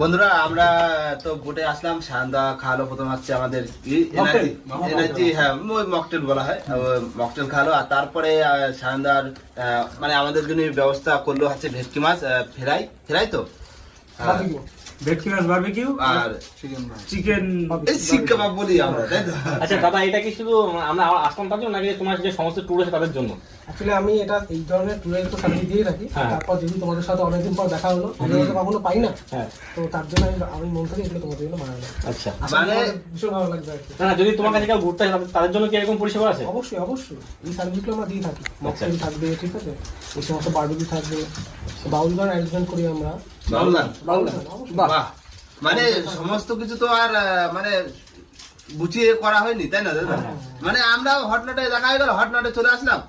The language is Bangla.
বন্ধুরা আমরা তো বোটে আসলাম, সায়নদা খাওয়ালো প্রথম হচ্ছে আমাদের এনার্জি, হ্যাঁ ওই মকটেল বলা হয়, মকটেল খাওয়ালো। আর তারপরে সায়নদার মানে আমাদের জন্য ব্যবস্থা করলো হচ্ছে ভেটকি মাছ ফ্রাই তো ভেটকি মাছ বারবিকিউ আর চিকেন শিক কাবাব বলি আমরা, তাই তো? আচ্ছা দাদা, এটা কি শুধু আমরা আসলাম তার জন্য নাকি তোমার যে সমস্ত ট্যুর আছে তাদের জন্য? অ্যাকচুয়ালি আমি এটা এই ধরনের ট্যুরে একটু সার্ভিস দিয়ে থাকি। তারপর যেহেতু তোমাদের সাথে অনেকদিন পর দেখা হলো, আমি কখনো পাই না, তো তার জন্য আমি মন থেকে এগুলো তোমাদের জন্য বানালাম। আচ্ছা, মানে ভীষণ ভালো লাগবে আর কি। না যদি তোমার কাছে কেউ ঘুরতে আসে তাদের জন্য কি এরকম পরিষেবা আছে? অবশ্যই অবশ্যই, এই সার্ভিসগুলো আমরা দিয়ে থাকি। মকটেল থাকবে, ঠিক আছে, এই সমস্ত বারবিকিউ থাকবে, বাউল গান অ্যারেঞ্জমেন্ট করি আমরা। বাউল গান, বাহ, মানে সমস্ত কিছু তো আর মানে গুছিয়ে করা হয়নি, তাই না দাদা? মানে আমরা হটনটে দেখা হয়ে গেল, হটনটে চলে আসলাম।